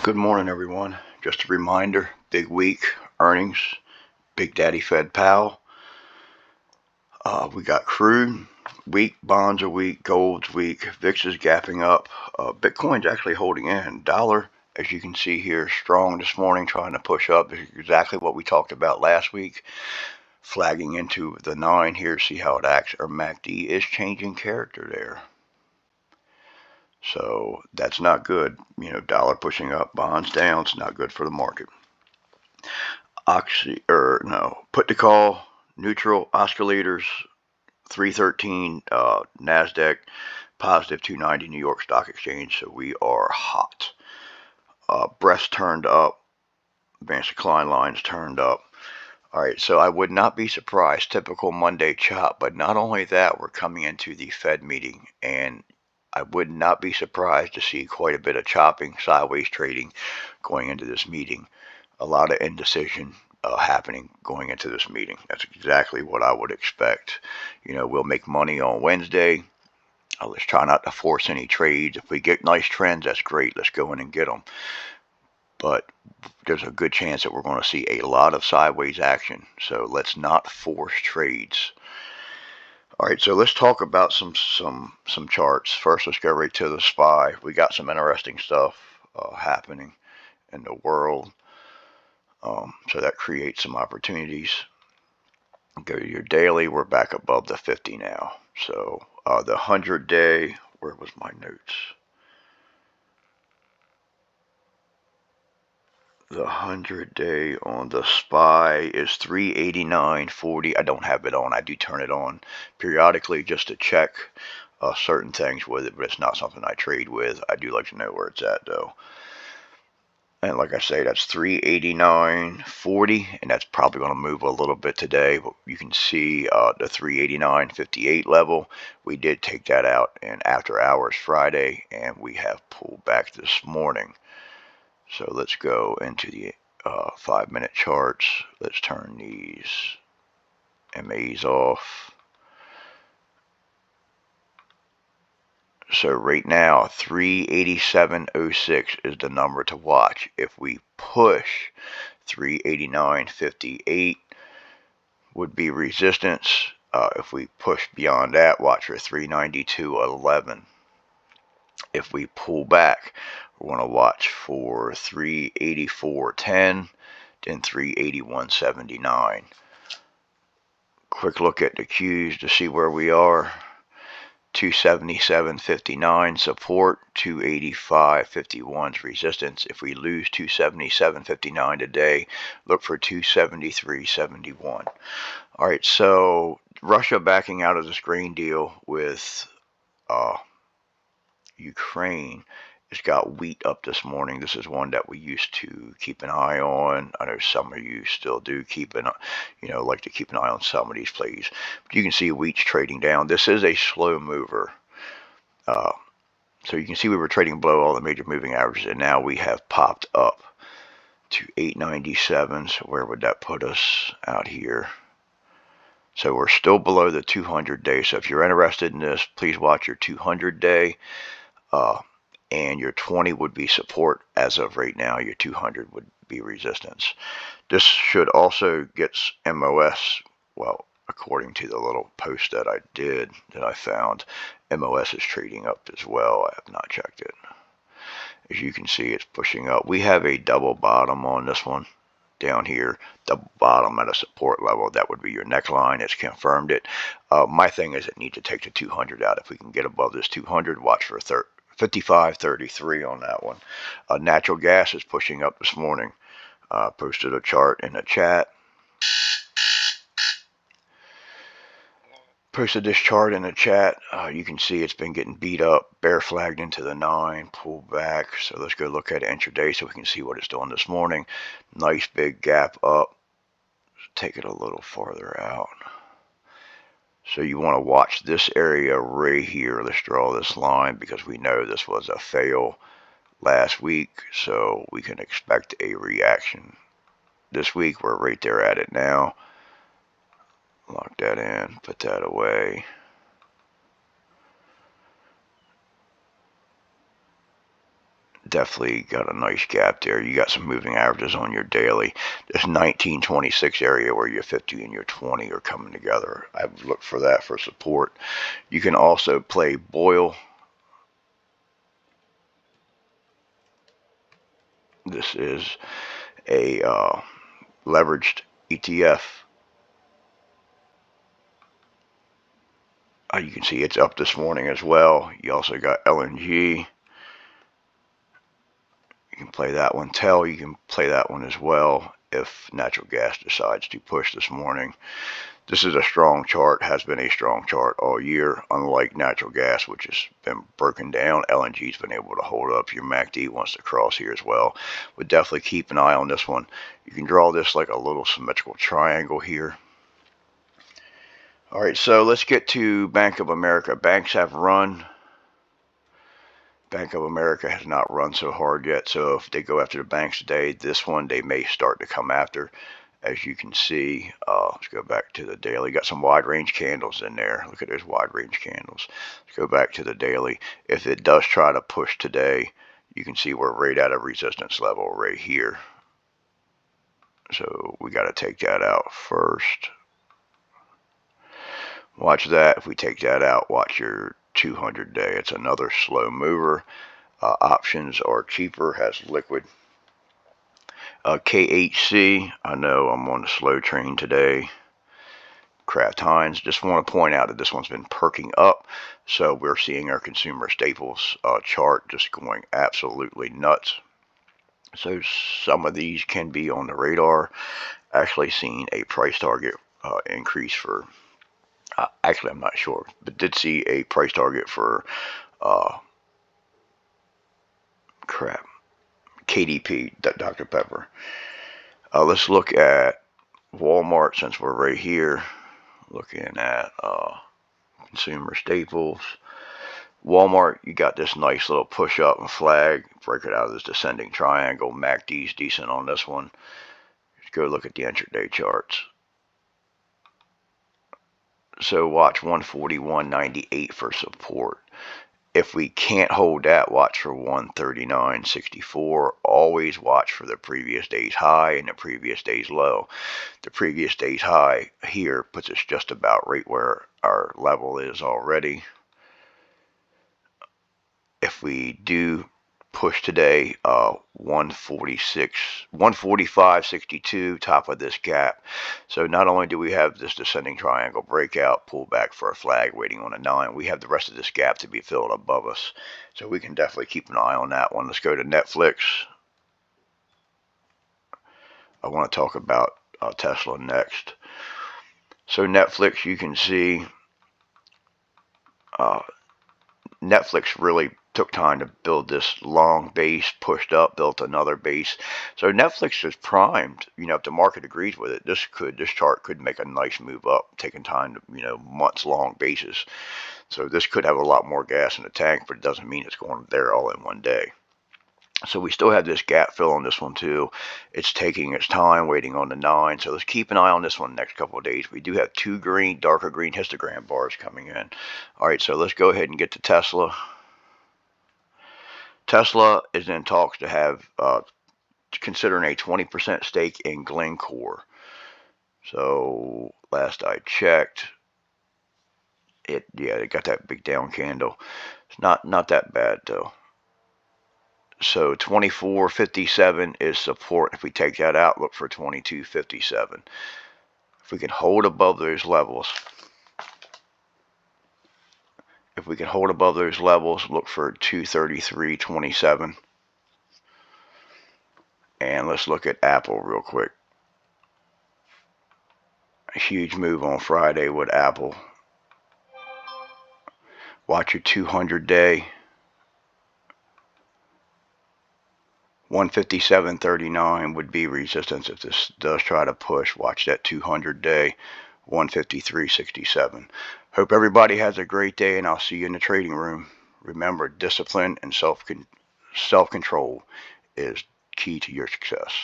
Good morning, everyone. Just a reminder, big week, earnings, Big Daddy Fed Powell. We got crude, weak, bonds are weak, gold's weak, VIX is gapping up. Bitcoin's actually holding in. Dollar, as you can see here, strong this morning, trying to push up. This is exactly what we talked about last week, flagging into the 9 here, see how it acts. Or MACD is changing character there. So that's not good. Dollar pushing up, bonds down. It's not good for the market. Put to call, neutral, oscillators, 313, NASDAQ, positive 290, New York Stock Exchange. So we are hot. Breast turned up, advanced decline lines turned up. All right, so I would not be surprised, typical Monday chop, but not only that, we're coming into the Fed meeting, and I would not be surprised to see quite a bit of chopping, sideways trading going into this meeting. A lot of indecision happening going into this meeting. That's exactly what I would expect. We'll make money on Wednesday. Let's try not to force any trades. If we get nice trends, that's great. Let's go in and get them. But there's a good chance that we're going to see a lot of sideways action. So let's not force trades. All right, so let's talk about some charts. First, let's go right to the SPY. We got some interesting stuff happening in the world. So that creates some opportunities. Go to your daily. We're back above the 50 now. So the 100-day, where was my notes? The 100-day on the SPY is 389.40. I don't have it on. I do turn it on periodically just to check certain things with it, but it's not something I trade with. I do like to know where it's at, though. And like I say, that's 389.40, and that's probably going to move a little bit today. But you can see the 389.58 level. We did take that out in after hours Friday, and we have pulled back this morning. So let's go into the 5-minute charts. Let's turn these MAs off. So right now, 387.06 is the number to watch. If we push 389.58 would be resistance. If we push beyond that, watch for 392.11. If we pull back, we're going to watch for 384.10, then 381.79. Quick look at the Qs to see where we are. 277.59 support, 285.51's resistance. If we lose 277.59 today, look for 273.71. All right, so Russia backing out of this grain deal with Ukraine. It's got wheat up this morning. This is one that we used to keep an eye on. I know some of you still do like to keep an eye on some of these plays. But you can see wheat's trading down. This is a slow mover. So you can see we were trading below all the major moving averages, and now we have popped up to 897. So where would that put us out here? So we're still below the 200-day. So if you're interested in this, please watch your 200-day. And your 20 would be support as of right now. Your 200 would be resistance. This should also get MOS. Well, according to the little post that I did, that I found, MOS is trading up as well. I have not checked it. As you can see, it's pushing up. We have a double bottom on this one down here, double bottom at a support level. That would be your neckline. It's confirmed it. My thing is it needs to take the 200 out. If we can get above this 200, watch for 55.33 on that one. Natural gas is pushing up this morning. Posted a chart in the chat. Posted this chart in the chat. You can see it's been getting beat up, bear flagged into the 9, pulled back. So let's go look at it intraday so we can see what it's doing this morning. Nice big gap up. Take it a little farther out. So you want to watch this area right here. Let's draw this line because we know this was a fail last week. So we can expect a reaction this week. We're right there at it now. Lock that in. Put that away. definitely got a nice gap there. You got some moving averages on your daily. This 1926 area where your 50 and your 20 are coming together. I would look for that for support. You can also play Boyle. This is a leveraged ETF. You can see it's up this morning as well. You also got LNG. You can play that one. TEL, you can play that one as well if natural gas decides to push this morning. This is a strong chart, has been a strong chart all year, unlike natural gas, which has been broken down. LNG's been able to hold up. Your MACD wants to cross here as well. Would definitely keep an eye on this one. You can draw this like a little symmetrical triangle here. All right, so let's get to Bank of America. Banks have run. Bank of America has not run so hard yet, so if they go after the banks today, this one they may start to come after. As you can see, let's go back to the daily. Got some wide range candles in there. Look at those wide range candles. Let's go back to the daily. If it does try to push today, you can see we're right at a resistance level right here. So we got to take that out first. Watch that. If we take that out, watch your 200 day. It's another slow mover. Options are cheaper, has liquid. KHC, I know I'm on the slow train today. Kraft Heinz, just want to point out that this one's been perking up. So we're seeing our consumer staples chart just going absolutely nuts. So some of these can be on the radar. Actually seen a price target increase for actually, I'm not sure, but did see a price target for KDP, Dr. Pepper. Let's look at Walmart since we're right here. Looking at consumer staples. Walmart, you got this nice little push up and flag. Break it out of this descending triangle. MACD's decent on this one. Let's go look at the intraday charts. So watch 141.98 for support. If we can't hold that, watch for 139.64. Always watch for the previous day's high and the previous day's low. The previous day's high here puts us just about right where our level is already. If we do push today, 145.62, top of this gap. So not only do we have this descending triangle breakout, pull back for a flag waiting on a 9, we have the rest of this gap to be filled above us. So we can definitely keep an eye on that one. Let's go to Nflx. I want to talk about Tesla next. So Nflx, you can see Nflx really took time to build this long base, pushed up, built another base. So Nflx is primed. If the market agrees with it, this chart could make a nice move up, taking time to, months long basis. So this could have a lot more gas in the tank, but it doesn't mean it's going there all in one day. So we still have this gap fill on this one too. It's taking its time, waiting on the 9. So let's keep an eye on this one the next couple of days. We do have 2 green, darker green histogram bars coming in. All right, so let's go ahead and get to Tesla. Tesla is in talks to have, considering a 20% stake in Glencore. So last I checked, it got that big down candle. It's not that bad though. So 24.57 is support. If we take that out, look for 22.57. If we can hold above those levels, look for 233.27. And let's look at Apple real quick. A huge move on Friday with Apple. Watch your 200 day. 157.39 would be resistance if this does try to push. Watch that 200 day, 153.67. Hope everybody has a great day, and I'll see you in the trading room. Remember, discipline and self-control is key to your success.